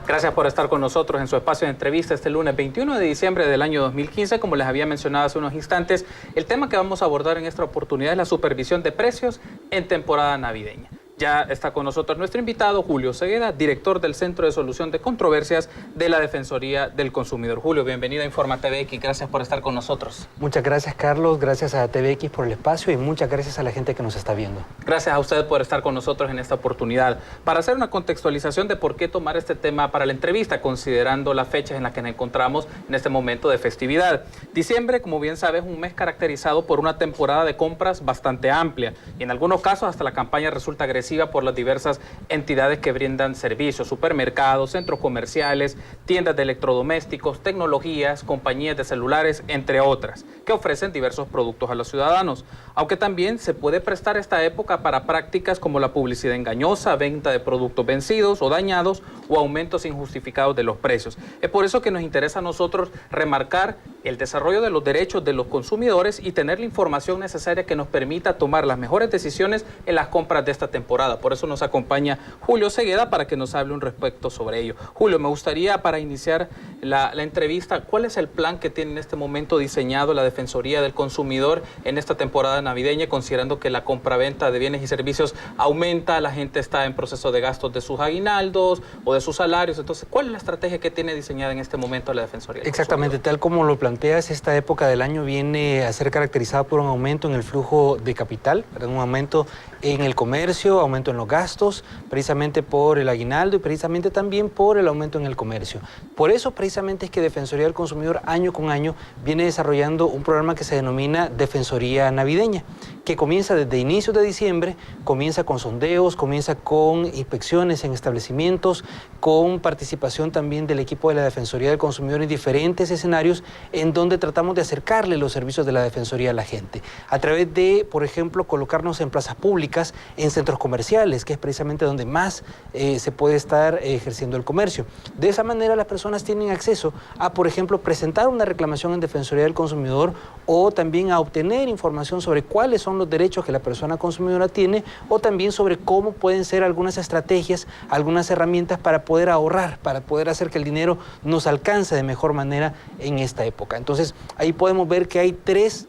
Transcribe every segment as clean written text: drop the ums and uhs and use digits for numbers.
Gracias por estar con nosotros en su espacio de entrevista este lunes 21 de diciembre del año 2015. Como les había mencionado hace unos instantes, el tema que vamos a abordar en esta oportunidad es la supervisión de precios en temporada navideña. Ya está con nosotros nuestro invitado, Julio Cegueda, director del Centro de Solución de Controversias de la Defensoría del Consumidor. Julio, bienvenido a Informa TVX, gracias por estar con nosotros. Muchas gracias, Carlos, gracias a TVX por el espacio y muchas gracias a la gente que nos está viendo. Gracias a usted por estar con nosotros en esta oportunidad. Para hacer una contextualización de por qué tomar este tema para la entrevista, considerando las fechas en las que nos encontramos en este momento de festividad. Diciembre, como bien sabes, es un mes caracterizado por una temporada de compras bastante amplia y en algunos casos hasta la campaña resulta agresiva por las diversas entidades que brindan servicios, supermercados, centros comerciales, tiendas de electrodomésticos, tecnologías, compañías de celulares, entre otras, que ofrecen diversos productos a los ciudadanos. Aunque también se puede prestar esta época para prácticas como la publicidad engañosa, venta de productos vencidos o dañados o aumentos injustificados de los precios. Es por eso que nos interesa a nosotros remarcar el desarrollo de los derechos de los consumidores y tener la información necesaria que nos permita tomar las mejores decisiones en las compras de esta temporada. Por eso nos acompaña Julio Cegueda para que nos hable un respecto sobre ello. Julio, me gustaría para iniciar la entrevista, ¿cuál es el plan que tiene en este momento diseñado la Defensoría del Consumidor en esta temporada navideña, considerando que la compraventa de bienes y servicios aumenta, la gente está en proceso de gastos de sus aguinaldos o de sus salarios? Entonces, ¿cuál es la estrategia que tiene diseñada en este momento la Defensoría del Exactamente, tal como lo planteas, esta época del año viene a ser caracterizada por un aumento en el flujo de capital, un aumento en el comercio, aumento en los gastos, precisamente por el aguinaldo y precisamente también por el aumento en el comercio. Por eso precisamente es que Defensoría del Consumidor año con año viene desarrollando un programa que se denomina Defensoría Navideña, que comienza desde inicios de diciembre, comienza con sondeos, comienza con inspecciones en establecimientos, con participación también del equipo de la Defensoría del Consumidor en diferentes escenarios en donde tratamos de acercarle los servicios de la Defensoría a la gente, a través de, por ejemplo, colocarnos en plazas públicas, en centros comerciales, que es precisamente donde más se puede estar ejerciendo el comercio. De esa manera las personas tienen acceso a, por ejemplo, presentar una reclamación en Defensoría del Consumidor o también a obtener información sobre cuáles son los derechos que la persona consumidora tiene o también sobre cómo pueden ser algunas estrategias, algunas herramientas para poder ahorrar, para poder hacer que el dinero nos alcance de mejor manera en esta época. Entonces, ahí podemos ver que hay tres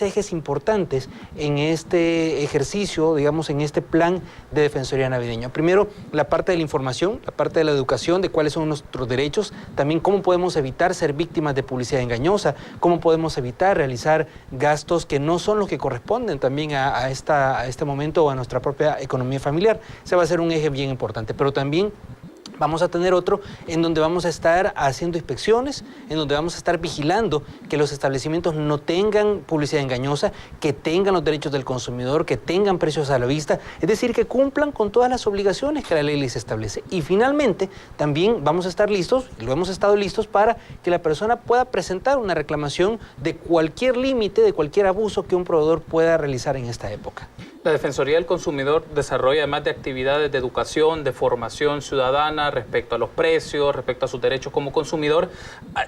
ejes importantes en este ejercicio, digamos, en este plan de Defensoría Navideña. Primero, la parte de la información, la parte de la educación, de cuáles son nuestros derechos, también cómo podemos evitar ser víctimas de publicidad engañosa, cómo podemos evitar realizar gastos que no son los que corresponden también a este momento o a nuestra propia economía familiar. Ese va a ser un eje bien importante, pero también vamos a tener otro en donde vamos a estar haciendo inspecciones, en donde vamos a estar vigilando que los establecimientos no tengan publicidad engañosa, que tengan los derechos del consumidor, que tengan precios a la vista, es decir, que cumplan con todas las obligaciones que la ley les establece. Y finalmente, también vamos a estar listos, y lo hemos estado listos, para que la persona pueda presentar una reclamación de cualquier límite, de cualquier abuso que un proveedor pueda realizar en esta época. La Defensoría del Consumidor desarrolla, además de actividades de educación, de formación ciudadana respecto a los precios, respecto a sus derechos como consumidor,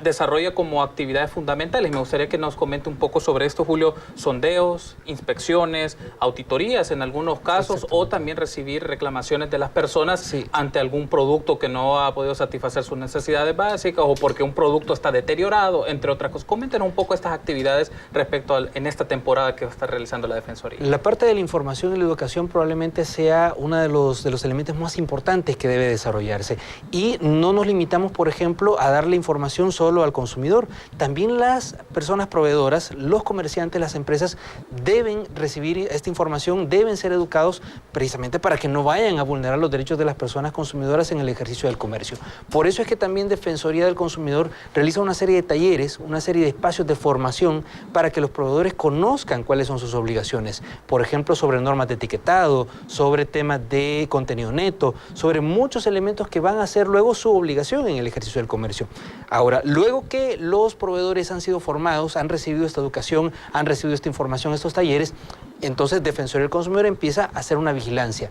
desarrolla como actividades fundamentales. Me gustaría que nos comente un poco sobre esto, Julio: sondeos, inspecciones, auditorías en algunos casos, o también recibir reclamaciones de las personas ante algún producto que no ha podido satisfacer sus necesidades básicas o porque un producto está deteriorado, entre otras cosas. Coméntenos un poco estas actividades respecto en esta temporada que va a estar realizando la Defensoría. La parte de la información y la educación probablemente sea uno de los elementos más importantes que debe desarrollarse. Y no nos limitamos, por ejemplo, a darle información solo al consumidor. También las personas proveedoras, los comerciantes, las empresas deben recibir esta información, deben ser educados precisamente para que no vayan a vulnerar los derechos de las personas consumidoras en el ejercicio del comercio. Por eso es que también Defensoría del Consumidor realiza una serie de talleres, una serie de espacios de formación para que los proveedores conozcan cuáles son sus obligaciones. Por ejemplo, sobre normas de etiquetado, sobre temas de contenido neto, sobre muchos elementos que van a ser luego su obligación en el ejercicio del comercio. Ahora, luego que los proveedores han sido formados, han recibido esta educación, han recibido esta información, estos talleres, Entonces, Defensoría del Consumidor empieza a hacer una vigilancia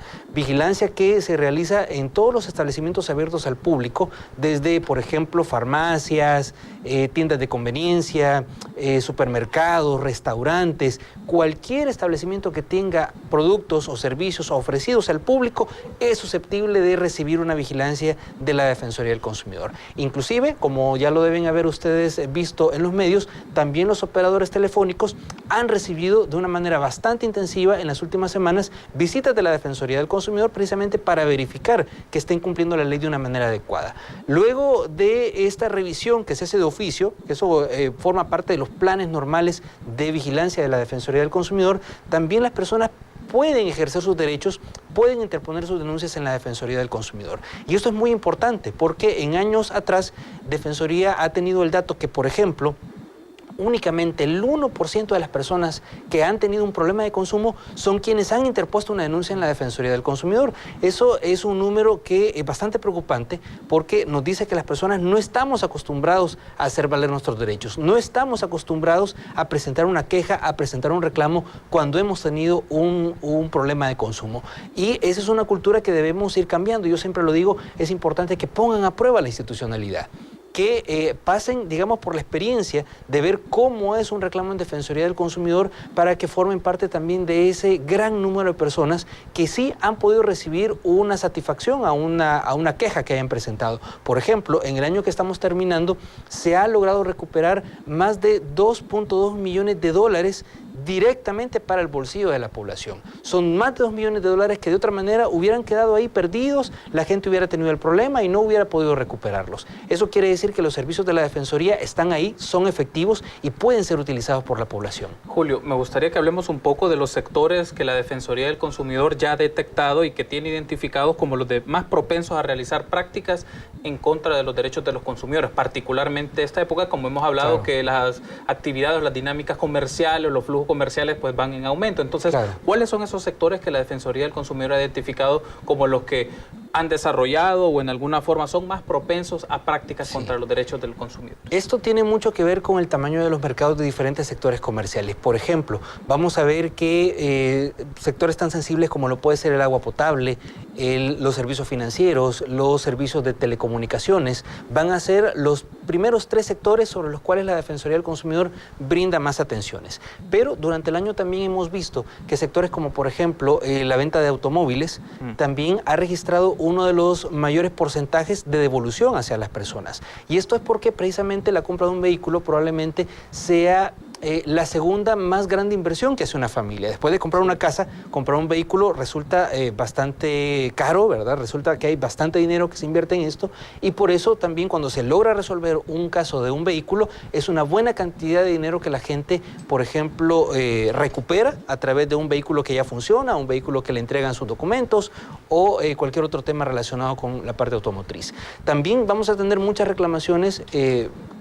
que se realiza en todos los establecimientos abiertos al público, desde, por ejemplo, farmacias, tiendas de conveniencia, supermercados, restaurantes, cualquier establecimiento que tenga productos o servicios ofrecidos al público es susceptible de recibir una vigilancia de la Defensoría del Consumidor. Inclusive, como ya lo deben haber ustedes visto en los medios, también los operadores telefónicos han recibido de una manera bastante intensiva en las últimas semanas visitas de la Defensoría del Consumidor precisamente para verificar que estén cumpliendo la ley de una manera adecuada. Luego de esta revisión que se hace de oficio, que eso forma parte de los planes normales de vigilancia de la Defensoría del Consumidor, también las personas pueden ejercer sus derechos, pueden interponer sus denuncias en la Defensoría del Consumidor. Y esto es muy importante porque en años atrás Defensoría ha tenido el dato que, por ejemplo, únicamente el 1% de las personas que han tenido un problema de consumo son quienes han interpuesto una denuncia en la Defensoría del Consumidor. Eso es un número que es bastante preocupante porque nos dice que las personas no estamos acostumbrados a hacer valer nuestros derechos, no estamos acostumbrados a presentar una queja, a presentar un reclamo cuando hemos tenido un problema de consumo. Y esa es una cultura que debemos ir cambiando. Yo siempre lo digo, es importante que pongan a prueba la institucionalidad, que pasen, digamos, por la experiencia de ver cómo es un reclamo en Defensoría del Consumidor para que formen parte también de ese gran número de personas que sí han podido recibir una satisfacción a una queja que hayan presentado. Por ejemplo, en el año que estamos terminando, se ha logrado recuperar más de 2.2 millones de dólares directamente para el bolsillo de la población. Son más de 2 millones de dólares que de otra manera hubieran quedado ahí perdidos, la gente hubiera tenido el problema y no hubiera podido recuperarlos. Eso quiere decir que los servicios de la Defensoría están ahí, son efectivos y pueden ser utilizados por la población. Julio, me gustaría que hablemos un poco de los sectores que la Defensoría del Consumidor ya ha detectado y que tiene identificados como los de más propensos a realizar prácticas en contra de los derechos de los consumidores, particularmente esta época, como hemos hablado, claro, que las actividades, las dinámicas comerciales, los flujos comerciales pues van en aumento. Entonces, claro, ¿cuáles son esos sectores que la Defensoría del Consumidor ha identificado como los que han desarrollado o en alguna forma son más propensos a prácticas contra los derechos del consumidor? Esto tiene mucho que ver con el tamaño de los mercados de diferentes sectores comerciales. Por ejemplo, vamos a ver que sectores tan sensibles como lo puede ser el agua potable, los servicios financieros, los servicios de telecomunicaciones, van a ser los primeros 3 sectores sobre los cuales la Defensoría del Consumidor brinda más atenciones. Pero durante el año también hemos visto que sectores como, por ejemplo, la venta de automóviles también ha registrado uno de los mayores porcentajes de devolución hacia las personas. Y esto es porque precisamente la compra de un vehículo probablemente sea la segunda más grande inversión que hace una familia. Después de comprar una casa, comprar un vehículo resulta bastante caro, ¿verdad? Resulta que hay bastante dinero que se invierte en esto y por eso también cuando se logra resolver un caso de un vehículo es una buena cantidad de dinero que la gente, por ejemplo, recupera a través de un vehículo que ya funciona, un vehículo que le entregan sus documentos o cualquier otro tema relacionado con la parte automotriz. También vamos a tener muchas reclamaciones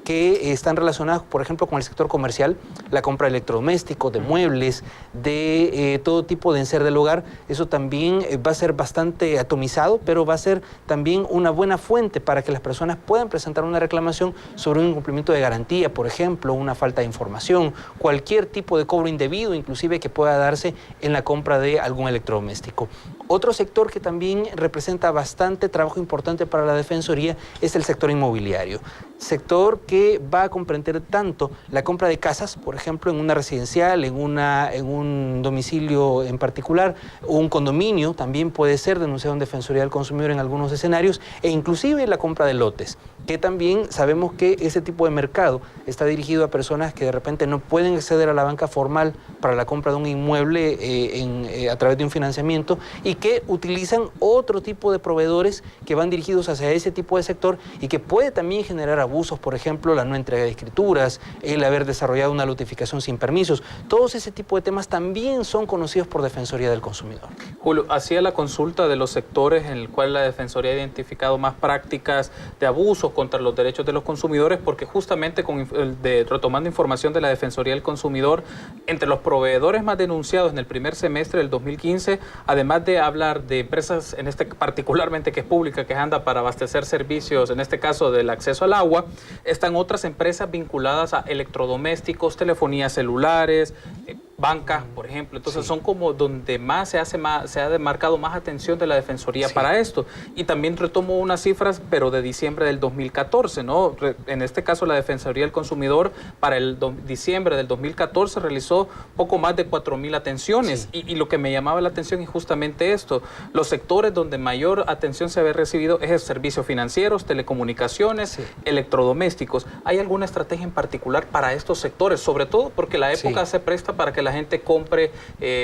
que están relacionadas, por ejemplo, con el sector comercial, la compra de electrodomésticos, de muebles, de todo tipo de enser del hogar. Eso también va a ser bastante atomizado, pero va a ser también una buena fuente para que las personas puedan presentar una reclamación sobre un incumplimiento de garantía, por ejemplo, una falta de información, cualquier tipo de cobro indebido, inclusive que pueda darse en la compra de algún electrodoméstico. Otro sector que también representa bastante trabajo importante para la Defensoría es el sector inmobiliario. Sector que va a comprender tanto la compra de casas, por ejemplo, en una residencial, en un domicilio en particular, o un condominio, también puede ser denunciado en Defensoría del Consumidor en algunos escenarios, e inclusive la compra de lotes, que también sabemos que ese tipo de mercado está dirigido a personas que de repente no pueden acceder a la banca formal para la compra de un inmueble a través de un financiamiento y que utilizan otro tipo de proveedores que van dirigidos hacia ese tipo de sector y que puede también generar abusos, por ejemplo, la no entrega de escrituras, el haber desarrollado una notificación sin permisos. Todos ese tipo de temas también son conocidos por Defensoría del Consumidor. Julio, hacía la consulta de los sectores en el cual la Defensoría ha identificado más prácticas de abusos contra los derechos de los consumidores, porque justamente retomando información de la Defensoría del Consumidor, entre los proveedores más denunciados en el primer semestre del 2015, además de hablar de empresas, particularmente que es pública, que anda para abastecer servicios, en este caso del acceso al agua, están otras empresas vinculadas a electrodomésticos, telefonías celulares, bancas, por ejemplo. Entonces son como donde más se ha demarcado más atención de la Defensoría para esto. Y también retomo unas cifras, pero de diciembre del 2014, ¿no? En este caso la Defensoría del Consumidor para el diciembre del 2014 realizó poco más de 4,000 atenciones. Y lo que me llamaba la atención es justamente esto. Los sectores donde mayor atención se había recibido es el servicios financieros, telecomunicaciones, electrodomésticos. ¿Hay alguna estrategia en particular para estos sectores? Sobre todo porque la época se presta para que la gente compre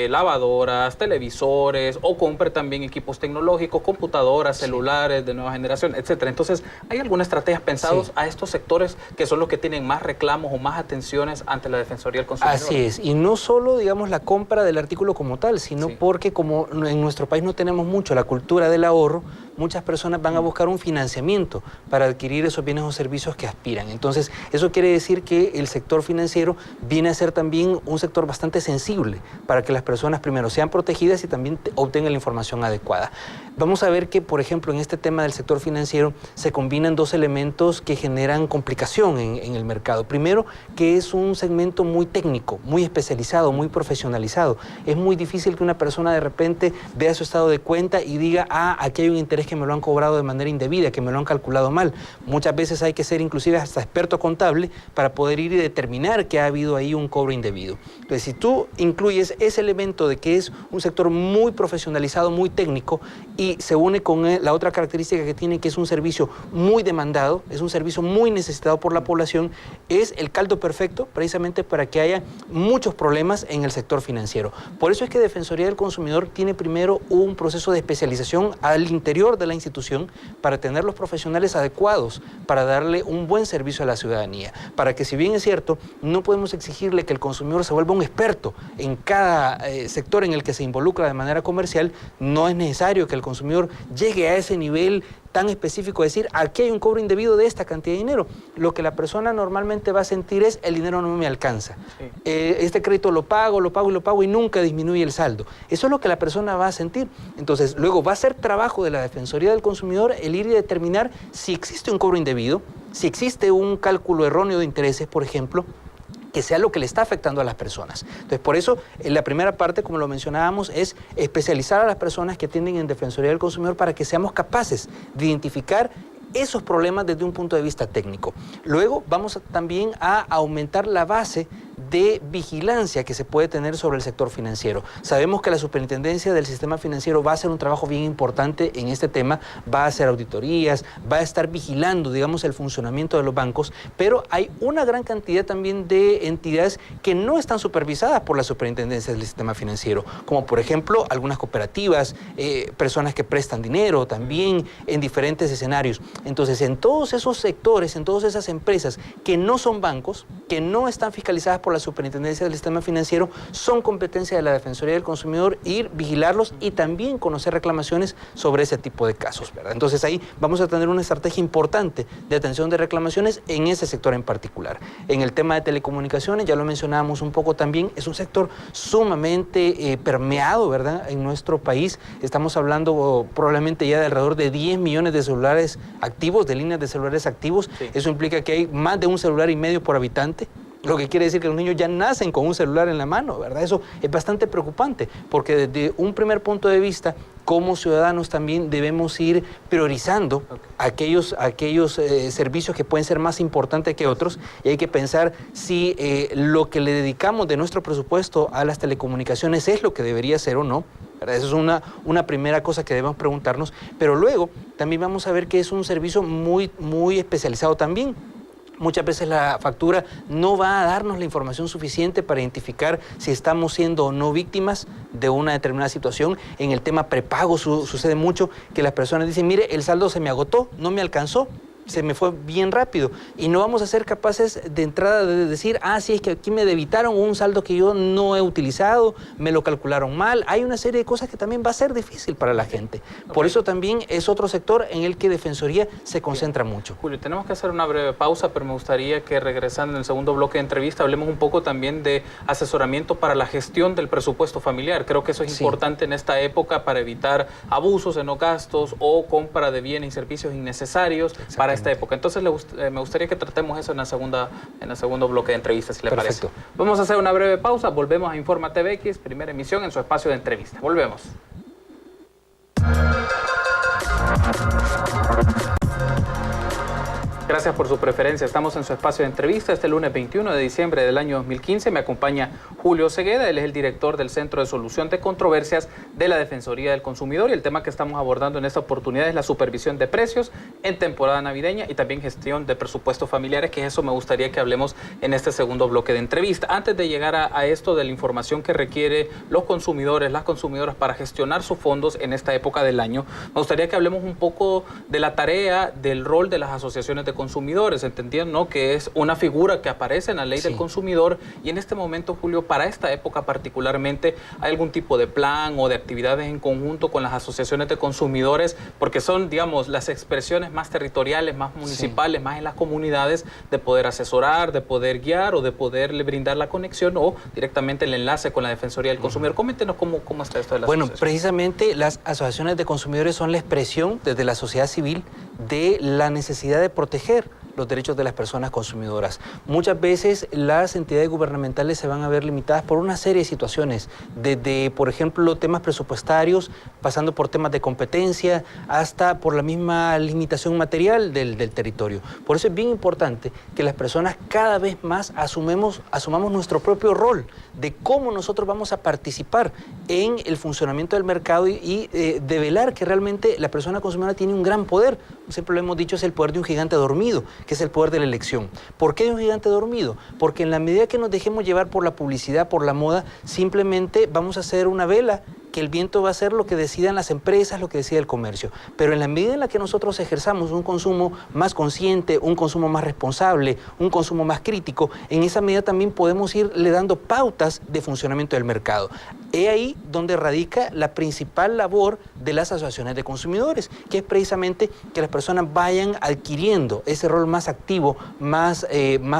lavadoras, televisores o compre también equipos tecnológicos, computadoras, celulares de nueva generación, etcétera. Entonces, ¿hay alguna estrategia pensados a estos sectores que son los que tienen más reclamos o más atenciones ante la Defensoría del Consumidor? Así es, y no solo, digamos, la compra del artículo como tal, sino porque como en nuestro país no tenemos mucho la cultura del ahorro, muchas personas van a buscar un financiamiento para adquirir esos bienes o servicios que aspiran. Entonces, eso quiere decir que el sector financiero viene a ser también un sector bastante sensible para que las personas primero sean protegidas y también obtengan la información adecuada. Vamos a ver que, por ejemplo, en este tema del sector financiero se combinan dos elementos que generan complicación en el mercado. Primero, que es un segmento muy técnico, muy especializado, muy profesionalizado. Es muy difícil que una persona de repente vea su estado de cuenta y diga, aquí hay un interés que me lo han cobrado de manera indebida, que me lo han calculado mal. Muchas veces hay que ser inclusive hasta experto contable para poder ir y determinar que ha habido ahí un cobro indebido. Entonces, si tú incluyes ese elemento de que es un sector muy profesionalizado, muy técnico, y se une con la otra característica que tiene, que es un servicio muy demandado, es un servicio muy necesitado por la población, es el caldo perfecto precisamente para que haya muchos problemas en el sector financiero. Por eso es que Defensoría del Consumidor tiene primero un proceso de especialización al interior de la institución para tener los profesionales adecuados para darle un buen servicio a la ciudadanía. Para que, si bien es cierto, no podemos exigirle que el consumidor se vuelva un experto en cada sector en el que se involucra de manera comercial, no es necesario que el consumidor llegue a ese nivel tan específico de decir, aquí hay un cobro indebido de esta cantidad de dinero. Lo que la persona normalmente va a sentir es, el dinero no me alcanza. Este crédito lo pago y nunca disminuye el saldo. Eso es lo que la persona va a sentir. Entonces, luego va a ser trabajo de la Defensoría del Consumidor el ir y determinar si existe un cobro indebido, si existe un cálculo erróneo de intereses, por ejemplo, que sea lo que le está afectando a las personas. Entonces, por eso, en la primera parte, como lo mencionábamos, es especializar a las personas que atienden en Defensoría del Consumidor para que seamos capaces de identificar esos problemas desde un punto de vista técnico. Luego vamos también a aumentar la base de vigilancia que se puede tener sobre el sector financiero. Sabemos que la Superintendencia del Sistema Financiero va a hacer un trabajo bien importante en este tema, va a hacer auditorías, va a estar vigilando, digamos, el funcionamiento de los bancos, pero hay una gran cantidad también de entidades que no están supervisadas por la Superintendencia del Sistema Financiero, como por ejemplo algunas cooperativas, personas que prestan dinero también en diferentes escenarios. Entonces, en todos esos sectores, en todas esas empresas que no son bancos, que no están fiscalizadas por la Superintendencia del Sistema Financiero, son competencia de la Defensoría del Consumidor ir, vigilarlos y también conocer reclamaciones sobre ese tipo de casos, ¿verdad? Entonces ahí vamos a tener una estrategia importante de atención de reclamaciones en ese sector en particular. En el tema de telecomunicaciones, ya lo mencionábamos un poco también, es un sector sumamente permeado, ¿verdad? En nuestro país estamos hablando probablemente ya de alrededor de 10 millones de celulares activos, de líneas de celulares activos. Eso implica que hay más de 1,5 celulares por habitante. Lo que quiere decir que los niños ya nacen con un celular en la mano, ¿verdad? Eso es bastante preocupante, porque desde un primer punto de vista, como ciudadanos también debemos ir priorizando aquellos servicios que pueden ser más importantes que otros, y hay que pensar si lo que le dedicamos de nuestro presupuesto a las telecomunicaciones es lo que debería ser o no. ¿Verdad? Esa es una primera cosa que debemos preguntarnos, pero luego también vamos a ver que es un servicio muy, muy especializado también. Muchas veces la factura no va a darnos la información suficiente para identificar si estamos siendo o no víctimas de una determinada situación. En el tema prepago sucede mucho que las personas dicen, mire, el saldo se me agotó, no me alcanzó, se me fue bien rápido, y no vamos a ser capaces de entrada de decir, sí, es que aquí me debitaron un saldo que yo no he utilizado, me lo calcularon mal. Hay una serie de cosas que también va a ser difícil para la gente. Por eso también es otro sector en el que Defensoría se concentra mucho. Julio, tenemos que hacer una breve pausa, pero me gustaría que, regresando en el segundo bloque de entrevista, hablemos un poco también de asesoramiento para la gestión del presupuesto familiar. Creo que eso es importante en esta época para evitar abusos en los gastos o compra de bienes y servicios innecesarios, para esta época. Entonces me gustaría que tratemos eso en el segundo bloque de entrevistas, si le parece. Vamos a hacer una breve pausa, volvemos a Informa TVX, primera emisión en su espacio de entrevista. Volvemos. Gracias por su preferencia. Estamos en su espacio de entrevista este lunes 21 de diciembre del año 2015. Me acompaña Julio Cegueda, él es el director del Centro de Solución de Controversias de la Defensoría del Consumidor, y el tema que estamos abordando en esta oportunidad es la supervisión de precios en temporada navideña y también gestión de presupuestos familiares, que eso me gustaría que hablemos en este segundo bloque de entrevista. Antes de llegar a esto de la información que requiere los consumidores, las consumidoras para gestionar sus fondos en esta época del año, me gustaría que hablemos un poco de la tarea, del rol de las asociaciones de consumidores, entendiendo, ¿no?, que es una figura que aparece en la ley del consumidor, y en este momento, Julio, para esta época particularmente, ¿hay algún tipo de plan o de actividades en conjunto con las asociaciones de consumidores? Porque son, digamos, las expresiones más territoriales, más municipales, más en las comunidades, de poder asesorar, de poder guiar o de poderle brindar la conexión o directamente el enlace con la Defensoría del Consumidor. Coméntenos cómo está esto de las asociaciones. Precisamente las asociaciones de consumidores son la expresión desde la sociedad civil de la necesidad de proteger los derechos de las personas consumidoras. Muchas veces las entidades gubernamentales se van a ver limitadas por una serie de situaciones, desde, por ejemplo, temas presupuestarios, pasando por temas de competencia, hasta por la misma limitación material del territorio. Por eso es bien importante que las personas cada vez más asumamos nuestro propio rol de cómo nosotros vamos a participar en el funcionamiento del mercado y de velar que realmente la persona consumidora tiene un gran poder. Siempre lo hemos dicho, es el poder de un gigante dormido, que es el poder de la elección. ¿Por qué de un gigante dormido? Porque en la medida que nos dejemos llevar por la publicidad, por la moda, simplemente vamos a hacer una vela que el viento va a ser lo que decidan las empresas, lo que decida el comercio. Pero en la medida en la que nosotros ejerzamos un consumo más consciente, un consumo más responsable, un consumo más crítico, en esa medida también podemos irle dando pautas de funcionamiento del mercado. Es ahí donde radica la principal labor de las asociaciones de consumidores, que es precisamente que las personas vayan adquiriendo ese rol más activo, más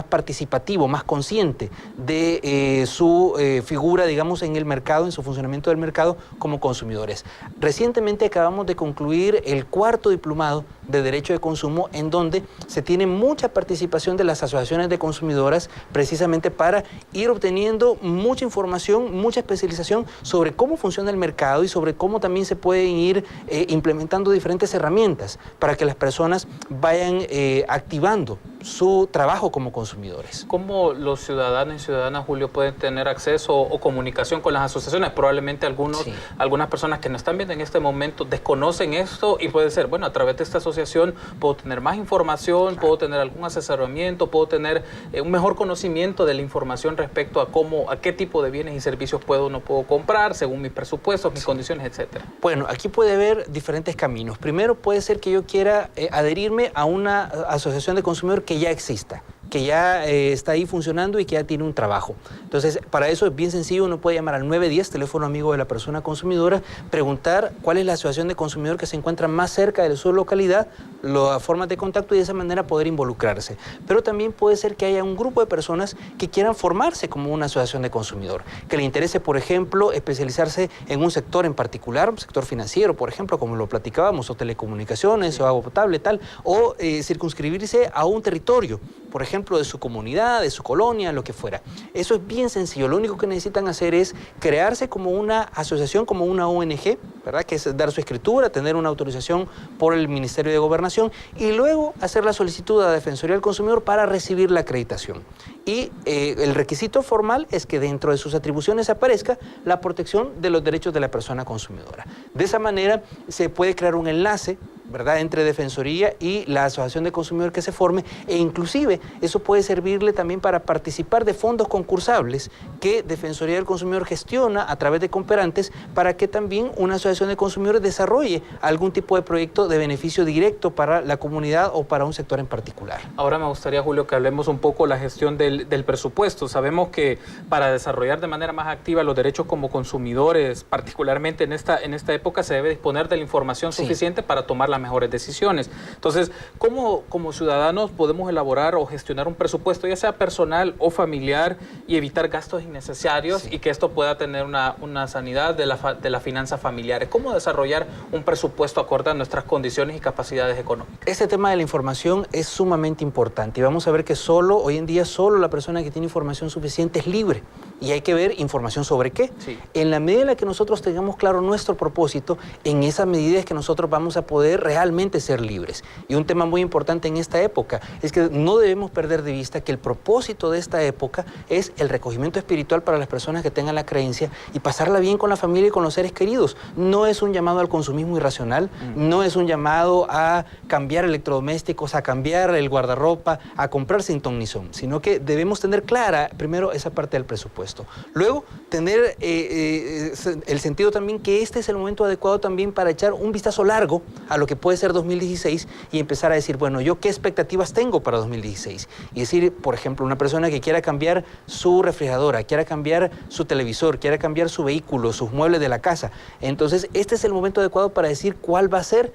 participativo, más consciente de su figura, digamos, en el mercado, en su funcionamiento del mercado, como consumidores. Recientemente acabamos de concluir el 4º diplomado de Derecho de Consumo, en donde se tiene mucha participación de las asociaciones de consumidoras, precisamente para ir obteniendo mucha información, mucha especialización sobre cómo funciona el mercado y sobre cómo también se pueden ir implementando diferentes herramientas para que las personas vayan activando su trabajo como consumidores. ¿Cómo los ciudadanos y ciudadanas, Julio, pueden tener acceso o comunicación con las asociaciones? Probablemente algunas personas que nos están viendo en este momento desconocen esto, y puede ser, bueno, a través de esta asociación puedo tener más información, puedo tener algún asesoramiento, puedo tener un mejor conocimiento de la información respecto a qué tipo de bienes y servicios puedo o no puedo comprar, según mis presupuestos, mis condiciones, etcétera. Bueno, aquí puede haber diferentes caminos. Primero, puede ser que yo quiera adherirme a una asociación de consumidor que ya exista, que ya está ahí funcionando y que ya tiene un trabajo. Entonces, para eso es bien sencillo, uno puede llamar al 910, teléfono amigo de la persona consumidora, preguntar cuál es la asociación de consumidor que se encuentra más cerca de su localidad, las formas de contacto, y de esa manera poder involucrarse. Pero también puede ser que haya un grupo de personas que quieran formarse como una asociación de consumidor, que le interese, por ejemplo, especializarse en un sector en particular, un sector financiero, por ejemplo, como lo platicábamos, o telecomunicaciones, o agua potable, tal, o circunscribirse a un territorio, por ejemplo, de su comunidad, de su colonia, lo que fuera. Eso es bien sencillo. Lo único que necesitan hacer es crearse como una asociación, como una ONG, ¿verdad? Que es dar su escritura, tener una autorización por el Ministerio de Gobernación, y luego hacer la solicitud a la Defensoría del Consumidor para recibir la acreditación. Y el requisito formal es que dentro de sus atribuciones aparezca la protección de los derechos de la persona consumidora. De esa manera se puede crear un enlace, ¿verdad?, entre Defensoría y la Asociación de Consumidor que se forme, e inclusive eso puede servirle también para participar de fondos concursables que Defensoría del Consumidor gestiona a través de cooperantes, para que también una asociación de consumidores desarrolle algún tipo de proyecto de beneficio directo para la comunidad o para un sector en particular. Ahora me gustaría, Julio, que hablemos un poco de la gestión del presupuesto. Sabemos que para desarrollar de manera más activa los derechos como consumidores, particularmente en esta época, se debe disponer de la información suficiente para tomar las mejores decisiones. Entonces, ¿cómo como ciudadanos podemos elaborar o gestionar un presupuesto, ya sea personal o familiar, y evitar gastos innecesarios y que esto pueda tener una sanidad de las finanzas familiares? ¿Cómo desarrollar un presupuesto acorde a nuestras condiciones y capacidades económicas? Este tema de la información es sumamente importante y vamos a ver que hoy en día solo la persona que tiene información suficiente es libre. Y hay que ver información sobre qué. Sí. En la medida en la que nosotros tengamos claro nuestro propósito, en esa medida es que nosotros vamos a poder realmente ser libres. Y un tema muy importante en esta época es que no debemos perder de vista que el propósito de esta época es el recogimiento espiritual para las personas que tengan la creencia y pasarla bien con la familia y con los seres queridos. No es un llamado al consumismo irracional, no es un llamado a cambiar electrodomésticos, a cambiar el guardarropa, a comprar sin ton ni son, sino que debemos tener clara primero esa parte del presupuesto. Luego, tener el sentido también que este es el momento adecuado también para echar un vistazo largo a lo que puede ser 2016 y empezar a decir, bueno, ¿yo qué expectativas tengo para 2016? Y decir, por ejemplo, una persona que quiera cambiar su refrigeradora, quiera cambiar su televisor, quiera cambiar su vehículo, sus muebles de la casa. Entonces, este es el momento adecuado para decir cuál va a ser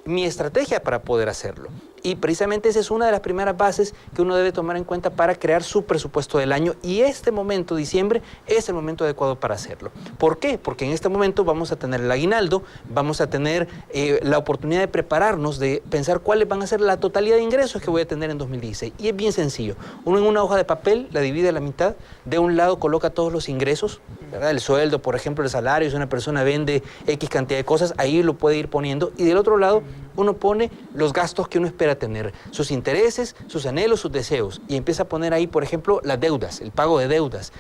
mi estrategia para poder hacerlo. Y precisamente esa es una de las primeras bases que uno debe tomar en cuenta para crear su presupuesto del año. Y este momento, diciembre, es el momento adecuado para hacerlo. ¿Por qué? Porque en este momento vamos a tener el aguinaldo, vamos a tener la oportunidad de prepararnos, de pensar cuáles van a ser la totalidad de ingresos que voy a tener en 2016. Y es bien sencillo. Uno en una hoja de papel la divide a la mitad. De un lado coloca todos los ingresos, ¿verdad? El sueldo, por ejemplo, el salario. Si una persona vende X cantidad de cosas, ahí lo puede ir poniendo. Y del otro lado, uno pone los gastos que uno espera tener, sus intereses, sus anhelos, sus deseos, y empieza a poner ahí, por ejemplo, las deudas, el pago de deudas,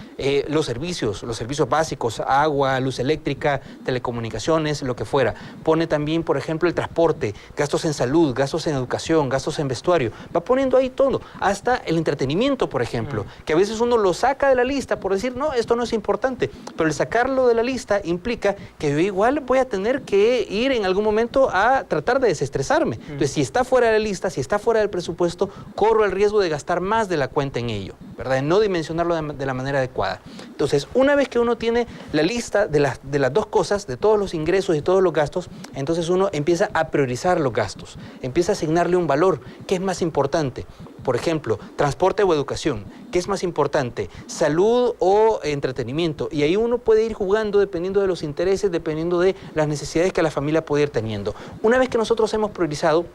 los servicios básicos, agua, luz eléctrica, telecomunicaciones, lo que fuera. Pone también, por ejemplo, el transporte, gastos en salud, gastos en educación, gastos en vestuario. Va poniendo ahí todo, hasta el entretenimiento, por ejemplo, que a veces uno lo saca de la lista por decir, no, esto no es importante, pero el sacarlo de la lista implica que yo igual voy a tener que ir en algún momento a tratar de desestresarme. Entonces, si está fuera de la lista, si está fuera del presupuesto, corro el riesgo de gastar más de la cuenta en ello, ¿verdad? De no dimensionarlo de la manera adecuada. Entonces, una vez que uno tiene la lista de las dos cosas, de todos los ingresos y todos los gastos, entonces uno empieza a priorizar los gastos, empieza a asignarle un valor. ¿Qué es más importante? Por ejemplo, transporte o educación. ¿Qué es más importante? ¿Salud o entretenimiento? Y ahí uno puede ir jugando dependiendo de los intereses, dependiendo de las necesidades que la familia puede ir teniendo. Una vez que nosotros hemos priorizado,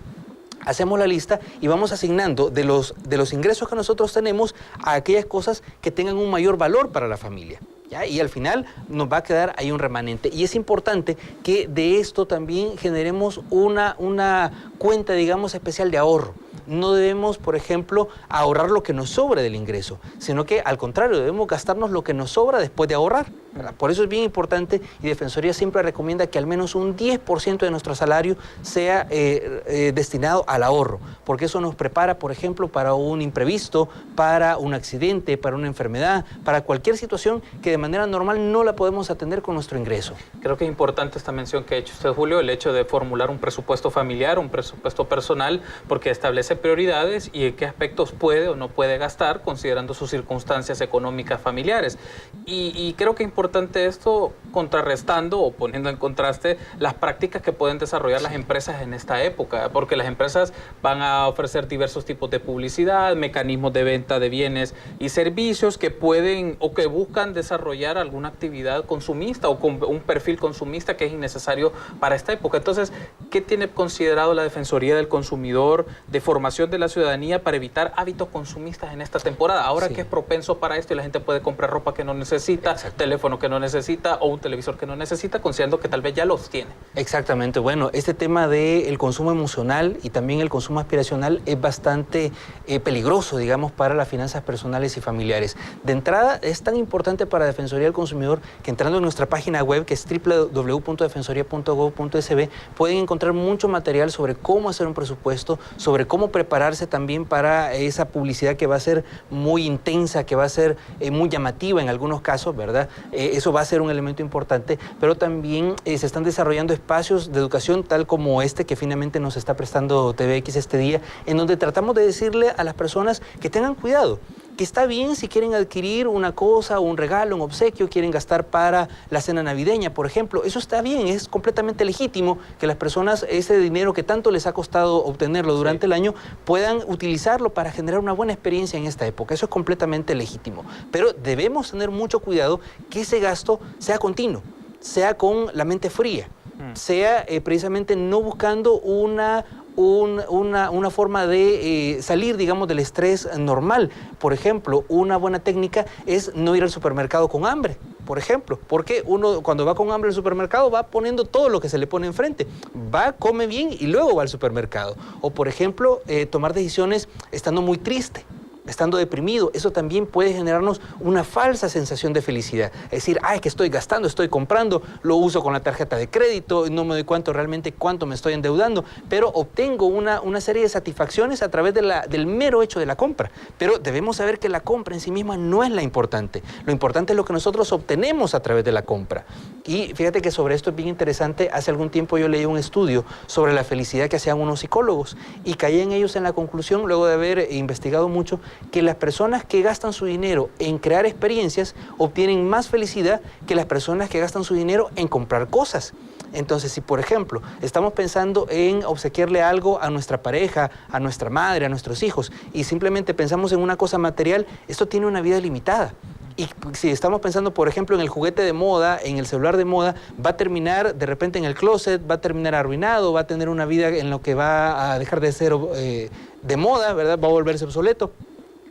hacemos la lista y vamos asignando de los ingresos que nosotros tenemos a aquellas cosas que tengan un mayor valor para la familia. ¿Ya? Y al final nos va a quedar ahí un remanente. Y es importante que de esto también generemos una cuenta, digamos, especial de ahorro. No debemos, por ejemplo, ahorrar lo que nos sobra del ingreso, sino que al contrario, debemos gastarnos lo que nos sobra después de ahorrar, ¿verdad? Por eso es bien importante y Defensoría siempre recomienda que al menos un 10% de nuestro salario sea destinado al ahorro, porque eso nos prepara, por ejemplo, para un imprevisto, para un accidente, para una enfermedad, para cualquier situación que de manera normal no la podemos atender con nuestro ingreso. Creo que es importante esta mención que ha hecho usted, Julio, el hecho de formular un presupuesto familiar, un presupuesto personal, porque establece prioridades y en qué aspectos puede o no puede gastar considerando sus circunstancias económicas familiares. Y creo que es importante esto contrarrestando o poniendo en contraste las prácticas que pueden desarrollar las empresas en esta época, porque las empresas van a ofrecer diversos tipos de publicidad, mecanismos de venta de bienes y servicios que pueden o que buscan desarrollar alguna actividad consumista o con un perfil consumista que es innecesario para esta época. Entonces, ¿qué tiene considerado la Defensoría del Consumidor de formación de la ciudadanía para evitar hábitos consumistas en esta temporada? Ahora que es propenso para esto y la gente puede comprar ropa que no necesita, teléfono que no necesita o un televisor que no necesita, considerando que tal vez ya los tiene. Exactamente. Bueno, este tema del consumo emocional y también el consumo aspiracional es bastante peligroso, digamos, para las finanzas personales y familiares. De entrada, es tan importante para Defensoría del Consumidor que entrando en nuestra página web, que es www.defensoria.gov.sb, pueden encontrar mucho material sobre cómo hacer un presupuesto, sobre cómo prepararse también para esa publicidad que va a ser muy intensa, que va a ser muy llamativa en algunos casos, ¿verdad? Eso va a ser un elemento importante, pero también se están desarrollando espacios de educación tal como este que finalmente nos está prestando TVX este día, en donde tratamos de decirle a las personas que tengan cuidado, que está bien si quieren adquirir una cosa, un regalo, un obsequio, quieren gastar para la cena navideña, por ejemplo. Eso está bien, es completamente legítimo que las personas ese dinero que tanto les ha costado obtenerlo durante el año puedan utilizarlo para generar una buena experiencia en esta época. Eso es completamente legítimo. Pero debemos tener mucho cuidado que ese gasto sea continuo, sea con la mente fría, sea precisamente no buscando una forma de salir, digamos, del estrés normal. Por ejemplo, una buena técnica es no ir al supermercado con hambre, por ejemplo, porque uno cuando va con hambre al supermercado va poniendo todo lo que se le pone enfrente. Va, come bien y luego va al supermercado. O, por ejemplo, tomar decisiones estando muy triste, estando deprimido. Eso también puede generarnos una falsa sensación de felicidad. Es decir, ay, que estoy gastando, estoy comprando, lo uso con la tarjeta de crédito, no me doy cuenta realmente cuánto me estoy endeudando, pero obtengo una serie de satisfacciones a través del mero hecho de la compra. Pero debemos saber que la compra en sí misma no es la importante. Lo importante es lo que nosotros obtenemos a través de la compra. Y fíjate que sobre esto es bien interesante. Hace algún tiempo yo leí un estudio sobre la felicidad que hacían unos psicólogos y caí en ellos en la conclusión, luego de haber investigado mucho, que las personas que gastan su dinero en crear experiencias obtienen más felicidad que las personas que gastan su dinero en comprar cosas. Entonces, si por ejemplo estamos pensando en obsequiarle algo a nuestra pareja, a nuestra madre, a nuestros hijos, y simplemente pensamos en una cosa material, esto tiene una vida limitada. Y si estamos pensando, por ejemplo, en el juguete de moda, en el celular de moda, va a terminar de repente en el closet, va a terminar arruinado, va a tener una vida en lo que va a dejar de ser de moda, ¿verdad? Va a volverse obsoleto.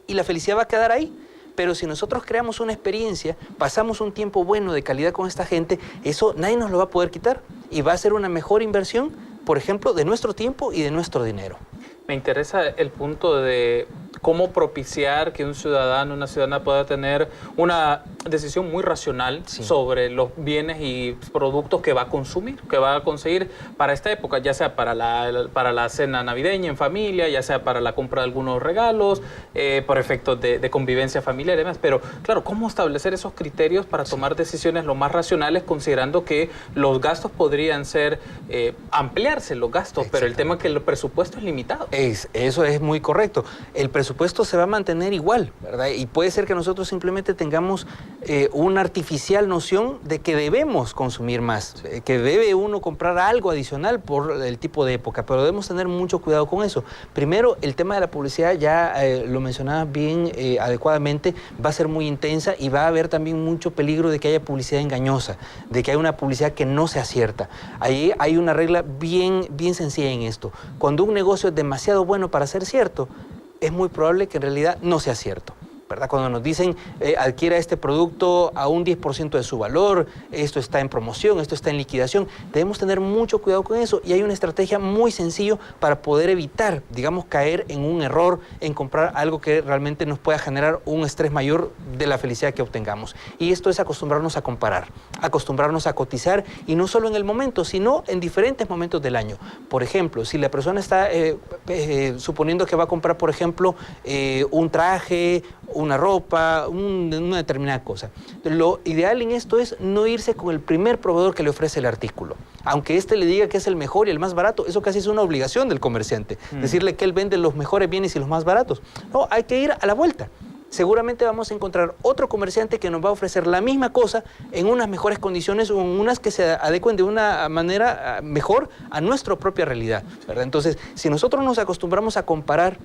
Y la felicidad va a quedar ahí. Pero si nosotros creamos una experiencia, pasamos un tiempo bueno de calidad con esta gente, eso nadie nos lo va a poder quitar. Y va a ser una mejor inversión, por ejemplo, de nuestro tiempo y de nuestro dinero. Me interesa el punto de cómo propiciar que un ciudadano, una ciudadana pueda tener una decisión muy racional sobre los bienes y productos que va a consumir, que va a conseguir para esta época, ya sea para la cena navideña en familia, ya sea para la compra de algunos regalos, por efectos de convivencia familiar y demás. Pero claro, ¿cómo establecer esos criterios para tomar decisiones lo más racionales, considerando que los gastos podrían ser, ampliarse los gastos, pero el tema es que el presupuesto es limitado? Eso es muy correcto. El presupuesto se va a mantener igual, ¿verdad? Y puede ser que nosotros simplemente tengamos una artificial noción de que debemos consumir más, que debe uno comprar algo adicional por el tipo de época, pero debemos tener mucho cuidado con eso. Primero, el tema de la publicidad, ya lo mencionabas bien adecuadamente, va a ser muy intensa y va a haber también mucho peligro de que haya publicidad engañosa, de que haya una publicidad que no sea cierta. Ahí hay una regla bien sencilla en esto. Cuando un negocio es demasiado bueno para ser cierto, es muy probable que en realidad no sea cierto, ¿verdad? Cuando nos dicen adquiera este producto a un 10% de su valor, esto está en promoción, esto está en liquidación, debemos tener mucho cuidado con eso y hay una estrategia muy sencilla para poder evitar, digamos, caer en un error, en comprar algo que realmente nos pueda generar un estrés mayor de la felicidad que obtengamos. Y esto es acostumbrarnos a comparar, acostumbrarnos a cotizar y no solo en el momento, sino en diferentes momentos del año. Por ejemplo, si la persona está suponiendo que va a comprar, por ejemplo, un traje, una ropa, una determinada cosa. Lo ideal en esto es no irse con el primer proveedor que le ofrece el artículo. Aunque éste le diga que es el mejor y el más barato, eso casi es una obligación del comerciante. Decirle que él vende los mejores bienes y los más baratos. No, hay que ir a la vuelta. Seguramente vamos a encontrar otro comerciante que nos va a ofrecer la misma cosa en unas mejores condiciones o en unas que se adecuen de una manera mejor a nuestra propia realidad, ¿verdad? Entonces, si nosotros nos acostumbramos a comparar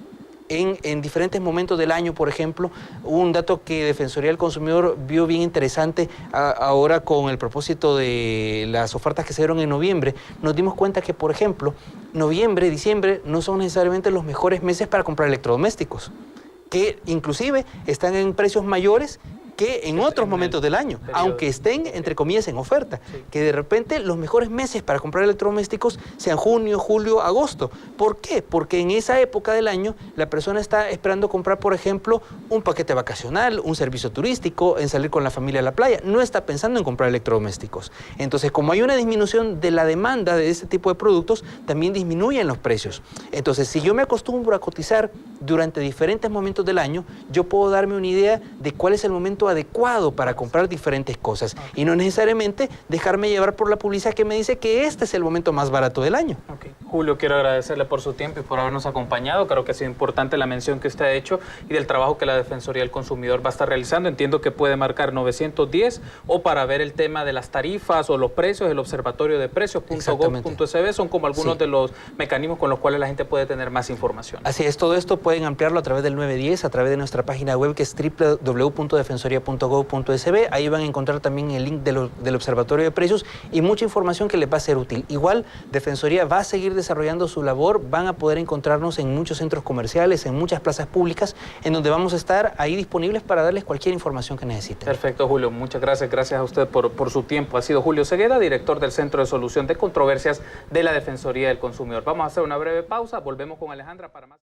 en diferentes momentos del año, por ejemplo, un dato que Defensoría del Consumidor vio bien interesante ahora con el propósito de las ofertas que se dieron en noviembre, nos dimos cuenta que, por ejemplo, noviembre, diciembre no son necesariamente los mejores meses para comprar electrodomésticos, que inclusive están en precios mayores que en otros momentos del año, aunque estén, entre comillas, en oferta, que de repente los mejores meses para comprar electrodomésticos sean junio, julio, agosto. ¿Por qué? Porque en esa época del año la persona está esperando comprar, por ejemplo, un paquete vacacional, un servicio turístico, en salir con la familia a la playa, no está pensando en comprar electrodomésticos. Entonces, como hay una disminución de la demanda de este tipo de productos, también disminuyen los precios. Entonces, si yo me acostumbro a cotizar durante diferentes momentos del año, yo puedo darme una idea de cuál es el momento adecuado para comprar diferentes cosas y no necesariamente dejarme llevar por la publicidad que me dice que este es el momento más barato del año. Julio, quiero agradecerle por su tiempo y por habernos acompañado. Creo que ha sido importante la mención que usted ha hecho y del trabajo que la Defensoría del Consumidor va a estar realizando. Entiendo que puede marcar 910 o para ver el tema de las tarifas o los precios, el observatorio de precios.gov.sb son como algunos de los mecanismos con los cuales la gente puede tener más información. Así es, todo esto pueden ampliarlo a través del 910, a través de nuestra página web que es www.defensoria.gov.sb. Ahí van a encontrar también el link del observatorio de precios y mucha información que les va a ser útil. Igual, Defensoría va a seguir desarrollando su labor, van a poder encontrarnos en muchos centros comerciales, en muchas plazas públicas, en donde vamos a estar ahí disponibles para darles cualquier información que necesiten. Perfecto, Julio, muchas gracias. Gracias a usted por su tiempo. Ha sido Julio Cegueda, director del Centro de Solución de Controversias de la Defensoría del Consumidor. Vamos a hacer una breve pausa, volvemos con Alejandra para más.